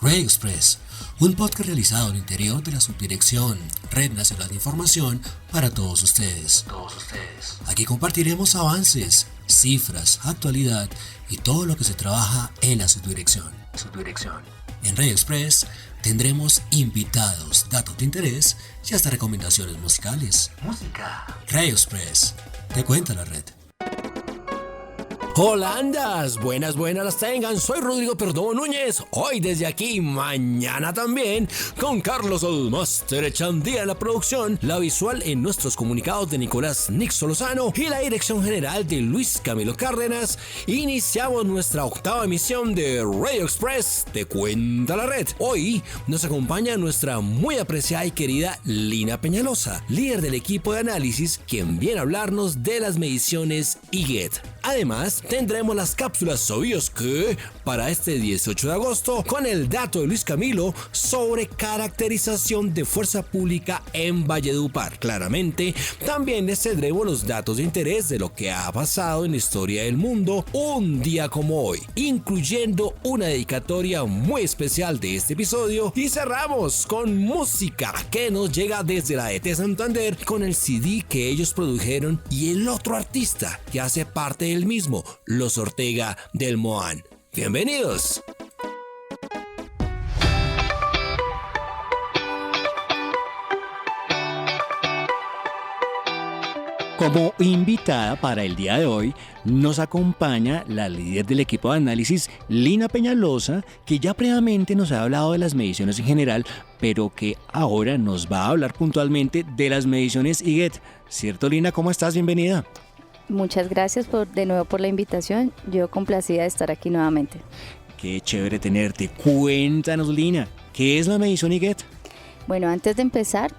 Radio Express, un podcast realizado en el interior de la Subdirección Red Nacional de Información para todos ustedes. Aquí compartiremos avances, cifras, actualidad y todo lo que se trabaja en la subdirección. En Radio Express tendremos invitados, datos de interés y hasta recomendaciones musicales. Radio Express, te cuenta la red. Holandas, buenas las tengan, soy Rodrigo Perdomo Núñez, hoy desde aquí, mañana también, con Carlos el Máster Echandía en la producción, la visual en nuestros comunicados de Nicolás Nixo Lozano y la dirección general de Luis Camilo Cárdenas. Iniciamos nuestra 8ª emisión de Radio Express, te cuenta la red. Hoy nos acompaña nuestra muy apreciada y querida Lina Peñalosa, líder del equipo de análisis, quien viene a hablarnos de las mediciones IGET. Además, tendremos las cápsulas ¿Sabías qué? Para este 18 de agosto con el dato de Luis Camilo sobre caracterización de fuerza pública en Valledupar. Claramente, también les tendremos los datos de interés de lo que ha pasado en la historia del mundo un día como hoy, incluyendo una dedicatoria muy especial de este episodio, y cerramos con música que nos llega desde la ET Santander con el CD que ellos produjeron y el otro artista que hace parte del mismo, Los Ortega del Moán. ¡Bienvenidos! Como invitada para el día de hoy, nos acompaña la líder del equipo de análisis, Lina Peñalosa, que ya previamente nos ha hablado de las mediciones en general, pero que ahora nos va a hablar puntualmente de las mediciones IGET. ¿Cierto, Lina? ¿Cómo estás? Bienvenida. Muchas gracias de nuevo por la invitación. Yo complacida de estar aquí nuevamente. Qué chévere tenerte. Cuéntanos, Lina, ¿qué es la medición IGET? Bueno, antes de empezar,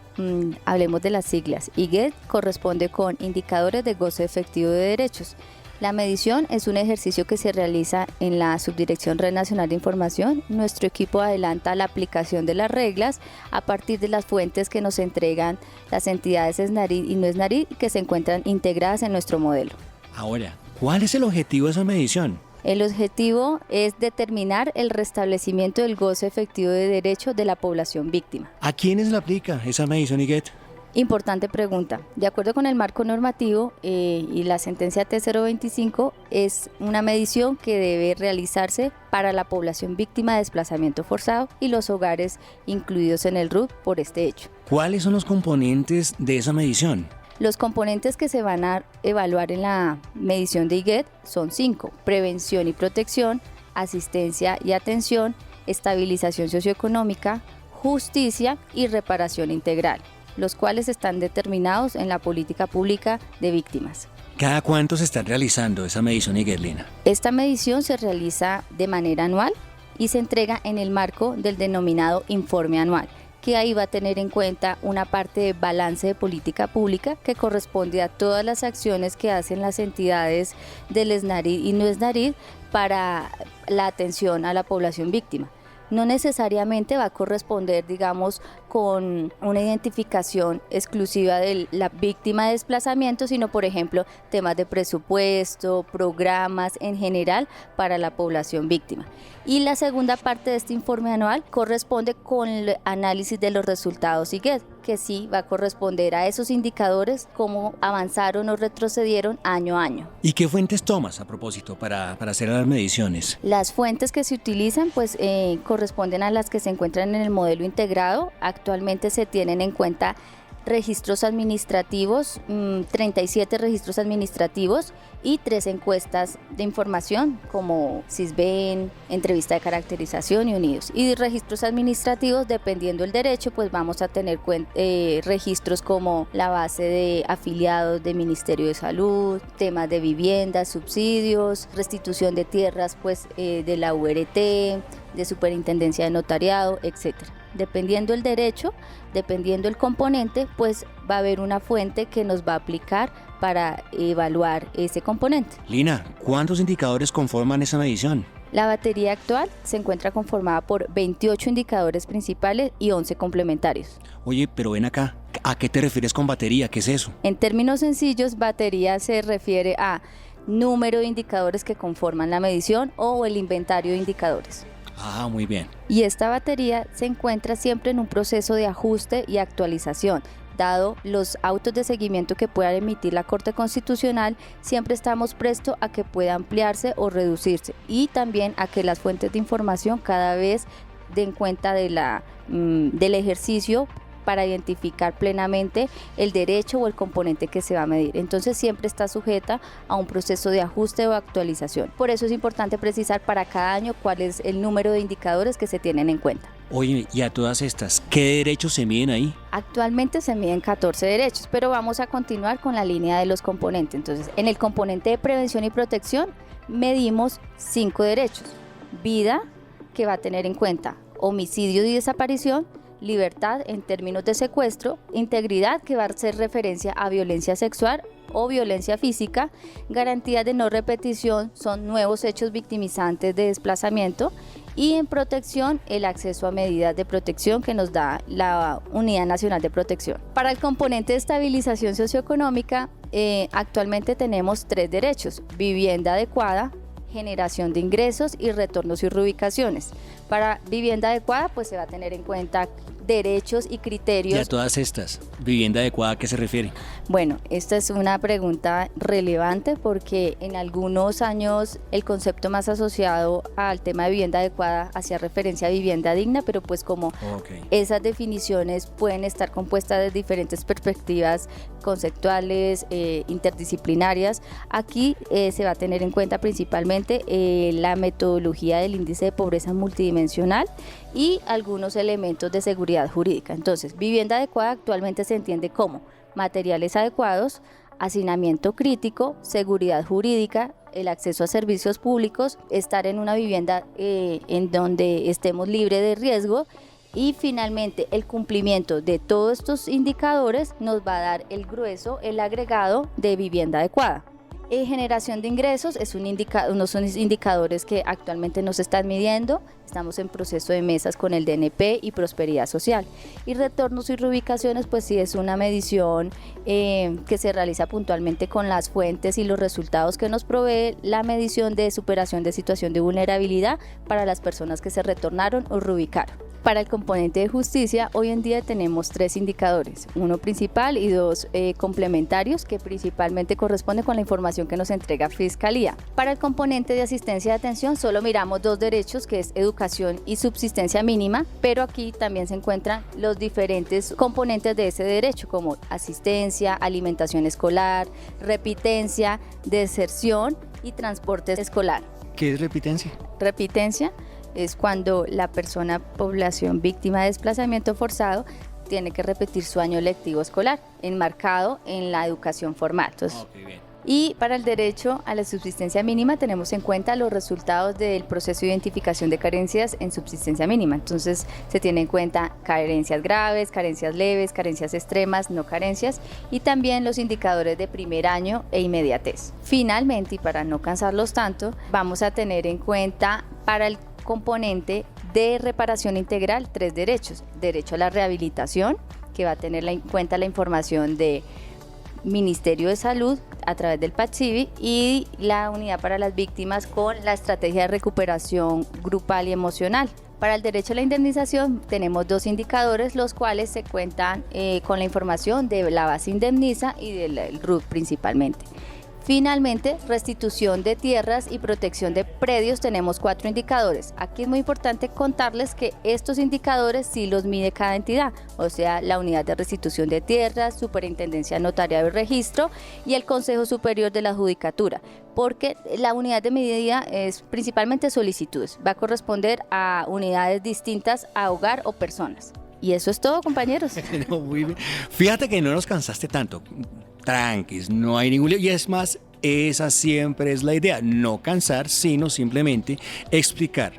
hablemos de las siglas. IGET corresponde con Indicadores de Goce Efectivo de Derechos. La medición es un ejercicio que se realiza en la Subdirección Red Nacional de Información. Nuestro equipo adelanta la aplicación de las reglas a partir de las fuentes que nos entregan las entidades SNARID y no SNARID que se encuentran integradas en nuestro modelo. Ahora, ¿cuál es el objetivo de esa medición? El objetivo es determinar el restablecimiento del goce efectivo de derechos de la población víctima. ¿A quiénes le aplica esa medición IGET? Importante pregunta. De acuerdo con el marco normativo y la sentencia T025, es una medición que debe realizarse para la población víctima de desplazamiento forzado y los hogares incluidos en el RUT por este hecho. ¿Cuáles son los componentes de esa medición? Los componentes que se van a evaluar en la medición de IGET son 5: prevención y protección, asistencia y atención, estabilización socioeconómica, justicia y reparación integral, los cuales están determinados en la política pública de víctimas. ¿Cada cuánto se está realizando esa medición IGET, Lina? Esta medición se realiza de manera anual y se entrega en el marco del denominado informe anual, que ahí va a tener en cuenta una parte de balance de política pública que corresponde a todas las acciones que hacen las entidades del SNARID y no SNARID para la atención a la población víctima. No necesariamente va a corresponder, digamos, con una identificación exclusiva de la víctima de desplazamiento, sino, por ejemplo, temas de presupuesto, programas en general para la población víctima. Y la segunda parte de este informe anual corresponde con el análisis de los resultados IGET, que sí va a corresponder a esos indicadores, cómo avanzaron o retrocedieron año a año. ¿Y qué fuentes tomas a propósito para hacer las mediciones? Las fuentes que se utilizan corresponden a las que se encuentran en el modelo integrado. Actualmente se tienen en cuenta registros administrativos, 37 registros administrativos y 3 encuestas de información como Sisbén, entrevista de caracterización y unidos. Y de registros administrativos, dependiendo del derecho, pues vamos a tener registros como la base de afiliados del Ministerio de Salud, temas de vivienda, subsidios, restitución de tierras de la URT, de Superintendencia de Notariado, etcétera. Dependiendo el derecho, dependiendo el componente, pues va a haber una fuente que nos va a aplicar para evaluar ese componente. Lina, ¿cuántos indicadores conforman esa medición? La batería actual se encuentra conformada por 28 indicadores principales y 11 complementarios. Oye, pero ven acá, ¿a qué te refieres con batería? ¿Qué es eso? En términos sencillos, batería se refiere a número de indicadores que conforman la medición o el inventario de indicadores. Ah, muy bien. Y esta batería se encuentra siempre en un proceso de ajuste y actualización. Dado los autos de seguimiento que pueda emitir la Corte Constitucional, siempre estamos prestos a que pueda ampliarse o reducirse, y también a que las fuentes de información cada vez den cuenta del ejercicio para identificar plenamente el derecho o el componente que se va a medir. Entonces siempre está sujeta a un proceso de ajuste o actualización. Por eso es importante precisar para cada año cuál es el número de indicadores que se tienen en cuenta. Oye, y a todas estas, ¿qué derechos se miden ahí? Actualmente se miden 14 derechos, pero vamos a continuar con la línea de los componentes. Entonces, en el componente de prevención y protección medimos 5 derechos. Vida, que va a tener en cuenta homicidio y desaparición; libertad en términos de secuestro; integridad, que va a hacer referencia a violencia sexual o violencia física; garantía de no repetición, son nuevos hechos victimizantes de desplazamiento; y en protección, el acceso a medidas de protección que nos da la Unidad Nacional de Protección. Para el componente de estabilización socioeconómica, actualmente tenemos 3 derechos: vivienda adecuada, generación de ingresos y retornos y reubicaciones. Para vivienda adecuada, pues se va a tener en cuenta derechos y criterios. Y a todas estas, ¿vivienda adecuada a qué se refiere? Bueno, esta es una pregunta relevante porque en algunos años el concepto más asociado al tema de vivienda adecuada hacía referencia a vivienda digna, pero pues como esas definiciones pueden estar compuestas de diferentes perspectivas conceptuales, interdisciplinarias, aquí se va a tener en cuenta principalmente la metodología del índice de pobreza multidimensional y algunos elementos de seguridad jurídica. Entonces, vivienda adecuada actualmente se entiende como materiales adecuados, hacinamiento crítico, seguridad jurídica, el acceso a servicios públicos, estar en una vivienda en donde estemos libres de riesgo, y finalmente el cumplimiento de todos estos indicadores nos va a dar el grueso, el agregado de vivienda adecuada. Generación de ingresos es unos indicadores que actualmente no se están midiendo. Estamos en proceso de mesas con el DNP y Prosperidad Social. Y retornos y reubicaciones, pues sí es una medición que se realiza puntualmente con las fuentes y los resultados que nos provee la medición de superación de situación de vulnerabilidad para las personas que se retornaron o reubicaron. Para el componente de justicia, hoy en día tenemos 3 indicadores, uno principal y 2 complementarios, que principalmente corresponden con la información que nos entrega Fiscalía. Para el componente de asistencia y atención solo miramos 2 derechos, que es educación y subsistencia mínima, pero aquí también se encuentran los diferentes componentes de ese derecho, como asistencia, alimentación escolar, repitencia, deserción y transporte escolar. ¿Qué es repitencia? Repitencia es cuando la población víctima de desplazamiento forzado tiene que repetir su año lectivo escolar, enmarcado en la educación formal. Entonces, y para el derecho a la subsistencia mínima tenemos en cuenta los resultados del proceso de identificación de carencias en subsistencia mínima. Entonces se tiene en cuenta carencias graves, carencias leves, carencias extremas, no carencias, y también los indicadores de primer año e inmediatez. Finalmente, y para no cansarlos tanto, vamos a tener en cuenta para el componente de reparación integral 3 derechos: derecho a la rehabilitación, que va a tener en cuenta la información de Ministerio de Salud a través del PACIVI, y la unidad para las víctimas con la estrategia de recuperación grupal y emocional. Para el derecho a la indemnización tenemos 2 indicadores, los cuales se cuentan con la información de la base indemniza y del RUT principalmente. Finalmente, restitución de tierras y protección de predios, tenemos 4 indicadores. Aquí es muy importante contarles que estos indicadores sí los mide cada entidad, o sea, la unidad de restitución de tierras, Superintendencia Notariado y Registro y el Consejo Superior de la Judicatura, porque la unidad de medida es principalmente solicitudes, va a corresponder a unidades distintas a hogar o personas. Y eso es todo, compañeros. No, muy bien. Fíjate que no nos cansaste tanto. Tranquis, no hay ningún lío. Y es más, esa siempre es la idea, no cansar, sino simplemente explicar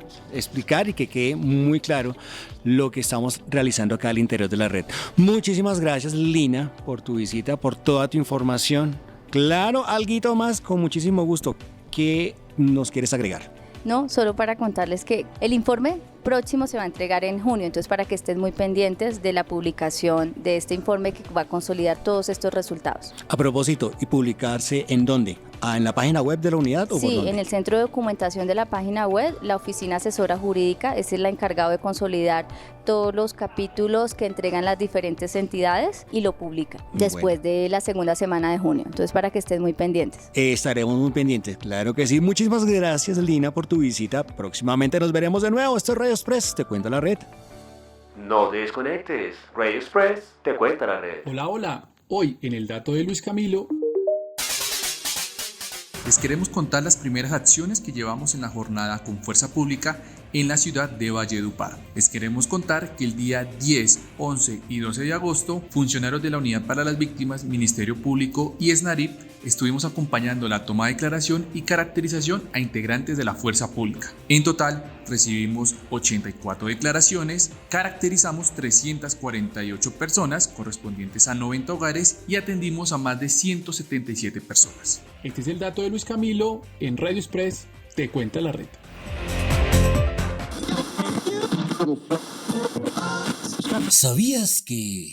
y que quede muy claro lo que estamos realizando acá al interior de la red. Muchísimas gracias, Lina, por tu visita, por toda tu información. Claro, alguito más, con muchísimo gusto. ¿Qué nos quieres agregar? No, solo para contarles que el informe próximo se va a entregar en junio, entonces para que estén muy pendientes de la publicación de este informe que va a consolidar todos estos resultados. A propósito, ¿y publicarse en dónde? ¿En la página web de la unidad o por Sí, dónde? en el centro de documentación de la página web, la oficina asesora jurídica es el encargado de consolidar todos los capítulos que entregan las diferentes entidades y lo publica después de la segunda semana de junio. Entonces, para que estén muy pendientes. Estaremos muy pendientes, claro que sí. Muchísimas gracias, Lina, por tu visita. Próximamente nos veremos de nuevo. Esto es Radio Express, te cuenta la red. No te desconectes. Radio Express te cuenta la red. Hola, hola. Hoy en el dato de Luis Camilo les queremos contar las primeras acciones que llevamos en la jornada con Fuerza Pública en la ciudad de Valledupar. Les queremos contar que el día 10, 11 y 12 de agosto, funcionarios de la Unidad para las Víctimas, Ministerio Público y SNARIP estuvimos acompañando la toma de declaración y caracterización a integrantes de la Fuerza Pública. En total, recibimos 84 declaraciones, caracterizamos 348 personas correspondientes a 90 hogares y atendimos a más de 177 personas. Este es el dato de Luis Camilo en Radio Express, te cuenta la red. ¿Sabías que...?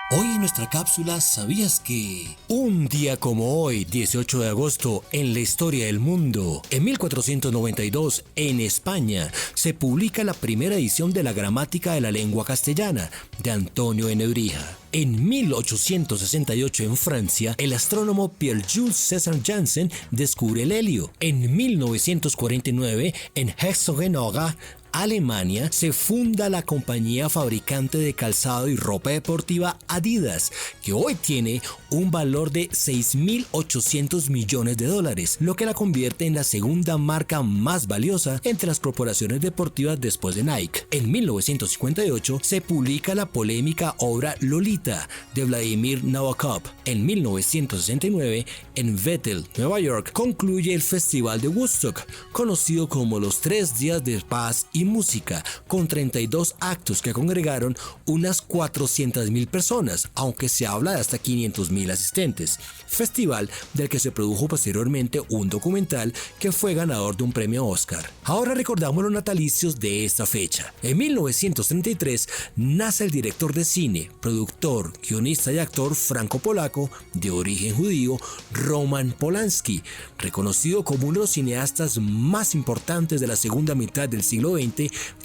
Hoy en nuestra cápsula, ¿sabías que...? Un día como hoy, 18 de agosto, en la historia del mundo, en 1492, en España, se publica la primera edición de la Gramática de la Lengua Castellana, de Antonio de Nebrija. En 1868 en Francia, el astrónomo Pierre-Jules César Janssen descubre el helio. En 1949, en Herzogenaurach, Alemania, se funda la compañía fabricante de calzado y ropa deportiva Adidas, que hoy tiene un valor de $6.800 millones, lo que la convierte en la segunda marca más valiosa entre las corporaciones deportivas después de Nike. En 1958 se publica la polémica obra Lolita de Vladimir Nabokov. En 1969, en Bethel, Nueva York, concluye el Festival de Woodstock, conocido como los 3 días de paz y música, con 32 actos que congregaron unas 400.000 personas, aunque se habla de hasta 500.000 asistentes. Festival del que se produjo posteriormente un documental que fue ganador de un premio Oscar. Ahora recordamos los natalicios de esta fecha. En 1933 nace el director de cine, productor, guionista y actor franco-polaco de origen judío Roman Polanski, reconocido como uno de los cineastas más importantes de la segunda mitad del siglo XX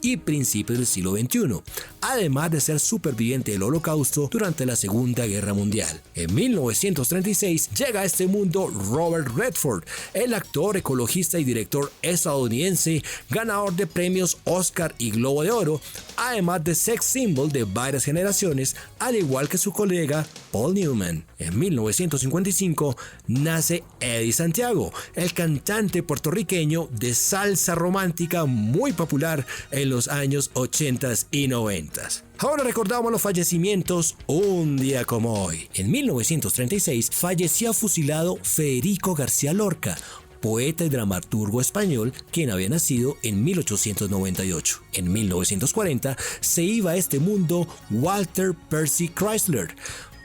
y principios del siglo XXI, además de ser superviviente del Holocausto durante la Segunda Guerra Mundial. En 1936 llega a este mundo Robert Redford, el actor, ecologista y director estadounidense, ganador de premios Oscar y Globo de Oro, además de sex symbol de varias generaciones, al igual que su colega Paul Newman. En 1955 nace Eddie Santiago, el cantante puertorriqueño de salsa romántica muy popular en los años 80 y 90. Ahora recordamos los fallecimientos un día como hoy. En 1936 fallecía fusilado Federico García Lorca, poeta y dramaturgo español, quien había nacido en 1898. En 1940 se iba a este mundo Walter Percy Chrysler,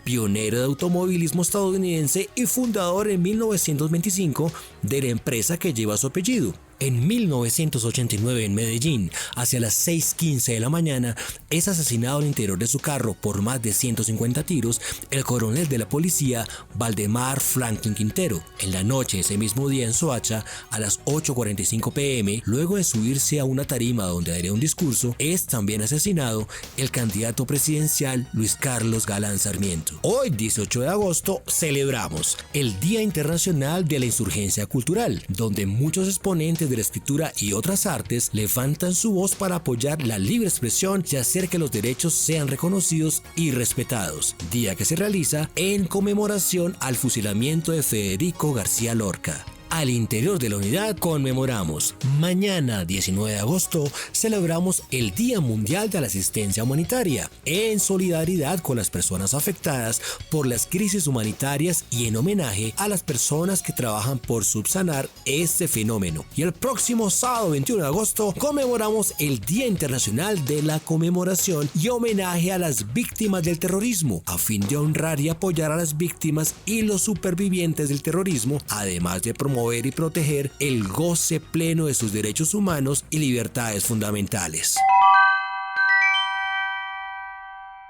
pionero de automovilismo estadounidense y fundador en 1925 de la empresa que lleva su apellido. En 1989 en Medellín, hacia las 6:15 de la mañana, es asesinado al interior de su carro por más de 150 tiros el coronel de la policía Valdemar Franklin Quintero. En la noche de ese mismo día en Soacha, a las 8:45 p.m., luego de subirse a una tarima donde daría un discurso, es también asesinado el candidato presidencial Luis Carlos Galán Sarmiento. Hoy, 18 de agosto, celebramos el Día Internacional de la Insurgencia Cultural, donde muchos exponentes de la escritura y otras artes levantan su voz para apoyar la libre expresión y hacer que los derechos sean reconocidos y respetados. Día que se realiza en conmemoración al fusilamiento de Federico García Lorca. Al interior de la unidad conmemoramos. Mañana, 19 de agosto, celebramos el Día Mundial de la Asistencia Humanitaria, en solidaridad con las personas afectadas por las crisis humanitarias y en homenaje a las personas que trabajan por subsanar este fenómeno. Y el próximo sábado, 21 de agosto, conmemoramos el Día Internacional de la Conmemoración y homenaje a las víctimas del terrorismo, a fin de honrar y apoyar a las víctimas y los supervivientes del terrorismo, además de promover promover y proteger el goce pleno de sus derechos humanos y libertades fundamentales.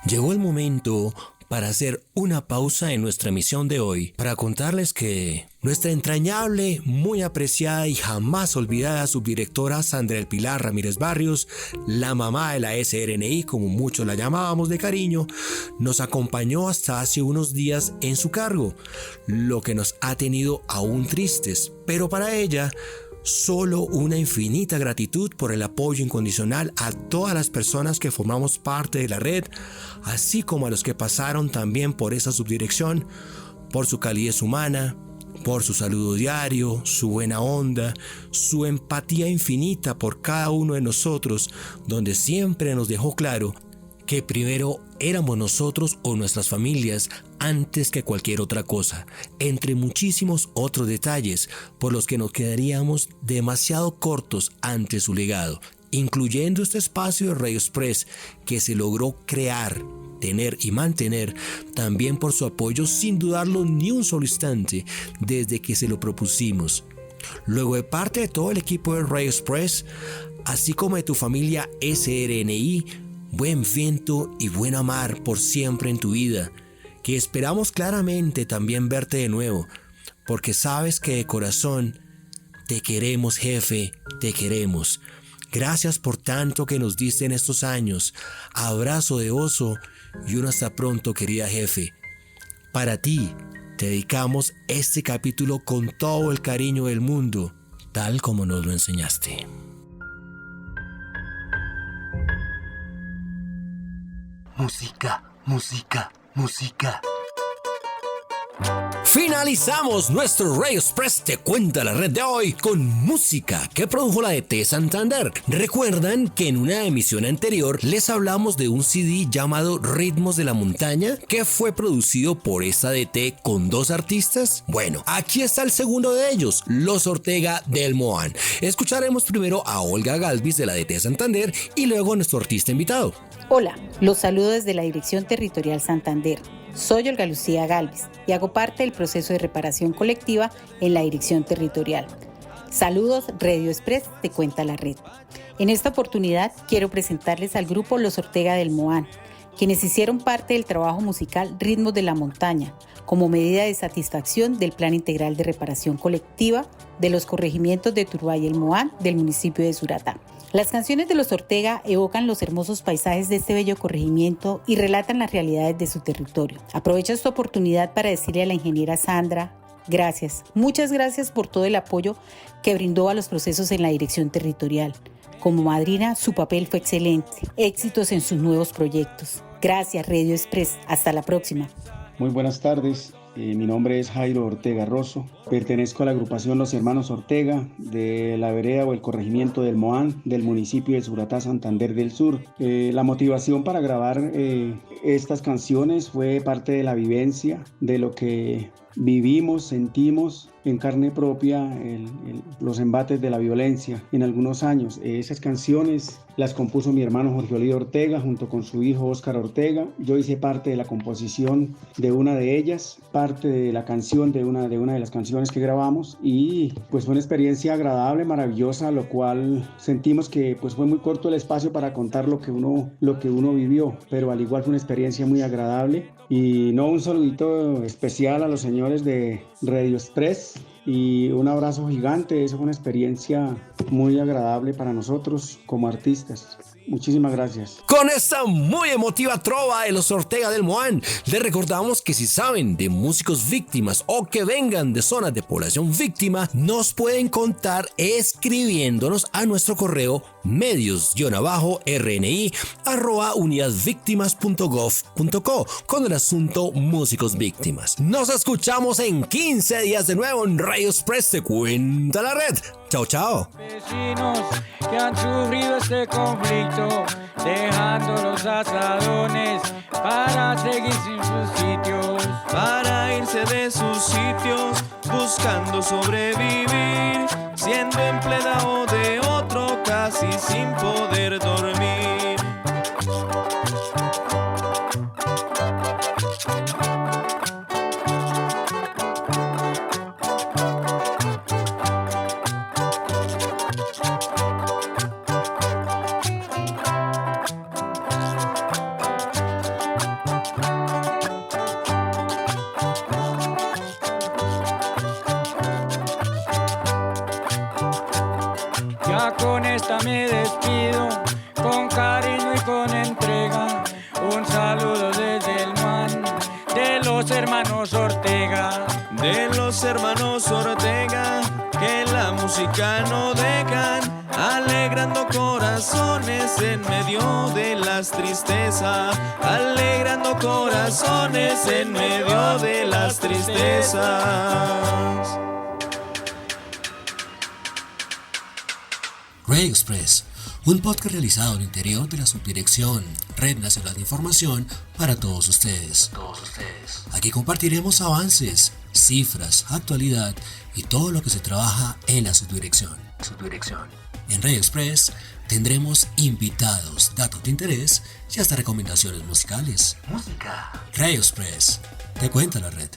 Llegó el momento para hacer una pausa en nuestra emisión de hoy, para contarles que nuestra entrañable, muy apreciada y jamás olvidada subdirectora Sandra El Pilar Ramírez Barrios, la mamá de la SRNI, como muchos la llamábamos de cariño, nos acompañó hasta hace unos días en su cargo, lo que nos ha tenido aún tristes, pero para ella solo una infinita gratitud por el apoyo incondicional a todas las personas que formamos parte de la red, así como a los que pasaron también por esa subdirección, por su calidez humana, por su saludo diario, su buena onda, su empatía infinita por cada uno de nosotros, donde siempre nos dejó claro que primero éramos nosotros o nuestras familias antes que cualquier otra cosa, entre muchísimos otros detalles por los que nos quedaríamos demasiado cortos ante su legado, incluyendo este espacio de Radio Express que se logró crear, tener y mantener también por su apoyo sin dudarlo ni un solo instante desde que se lo propusimos. Luego, de parte de todo el equipo de Radio Express, así como de tu familia SRNI, buen viento y buena mar por siempre en tu vida, que esperamos claramente también verte de nuevo, porque sabes que de corazón te queremos, jefe, te queremos. Gracias por tanto que nos diste en estos años. Abrazo de oso y un hasta pronto, querida jefe. Para ti te dedicamos este capítulo con todo el cariño del mundo, tal como nos lo enseñaste. Música, música, música. Finalizamos nuestro Radio Express Te Cuenta la Red de hoy con música que produjo la DT Santander. Recuerdan que en una emisión anterior les hablamos de un CD llamado Ritmos de la Montaña que fue producido por esta DT con 2 artistas. Bueno, aquí está el segundo de ellos, Los Ortega del Moán. Escucharemos primero a Olga Galvis de la DT Santander y luego a nuestro artista invitado. Hola, los saludo desde la Dirección Territorial Santander. Soy Olga Lucía Galvis y hago parte del proceso de reparación colectiva en la Dirección Territorial. Saludos, Radio Express Te Cuenta la Red. En esta oportunidad quiero presentarles al grupo Los Ortega del Moán, quienes hicieron parte del trabajo musical Ritmos de la Montaña, como medida de satisfacción del Plan Integral de Reparación Colectiva de los corregimientos de Turbay y el Moán del municipio de Suratá. Las canciones de Los Ortega evocan los hermosos paisajes de este bello corregimiento y relatan las realidades de su territorio. Aprovecho esta oportunidad para decirle a la ingeniera Sandra, gracias, muchas gracias por todo el apoyo que brindó a los procesos en la Dirección Territorial. Como madrina, su papel fue excelente. Éxitos en sus nuevos proyectos. Gracias, Radio Express. Hasta la próxima. Muy buenas tardes. Mi nombre es Jairo Ortega Rosso. Pertenezco a la agrupación Los Hermanos Ortega de la vereda o el corregimiento del Moán del municipio de Suratá, Santander del Sur. La motivación para grabar estas canciones fue parte de la vivencia, de lo que vivimos, sentimos en carne propia los embates de la violencia en algunos años. Esas canciones las compuso mi hermano Jorge Olido Ortega junto con su hijo Óscar Ortega. Yo hice parte de la composición de una de ellas, parte de la canción de una de las canciones que grabamos, y pues fue una experiencia agradable, maravillosa, lo cual sentimos que pues fue muy corto el espacio para contar lo que uno vivió, pero al igual fue una experiencia muy agradable. Y un saludito especial a los señores de Radio Express y un abrazo gigante. Eso fue una experiencia muy agradable para nosotros como artistas. Muchísimas gracias. Con esta muy emotiva trova de Los Ortega del Moán, les recordamos que si saben de músicos víctimas o que vengan de zonas de población víctima, nos pueden contar escribiéndonos a nuestro correo medios-rni@unidadvictimas.gov.co con el asunto músicos víctimas. Nos escuchamos en 15 días de nuevo en Radio Express Te Cuenta la Red. Chao, chao. Vecinos que han sufrido este conflicto, dejando los asadones para seguir sin sus sitios, para irse de sus sitios, buscando sobrevivir, siendo empleado de otro casi sin poder dormir. Ya con esta me despido, con cariño y con entrega. Un saludo desde el man de los hermanos Ortega. De los hermanos Ortega, que la música no dejan, alegrando corazones en medio de las tristezas, alegrando corazones en medio de las tristezas. Radio Express, un podcast realizado en el interior de la Subdirección Red Nacional de Información para todos ustedes. Aquí compartiremos avances, cifras, actualidad y todo lo que se trabaja en la subdirección. En Radio Express tendremos invitados, datos de interés y hasta recomendaciones musicales. Radio Express, te cuenta la red.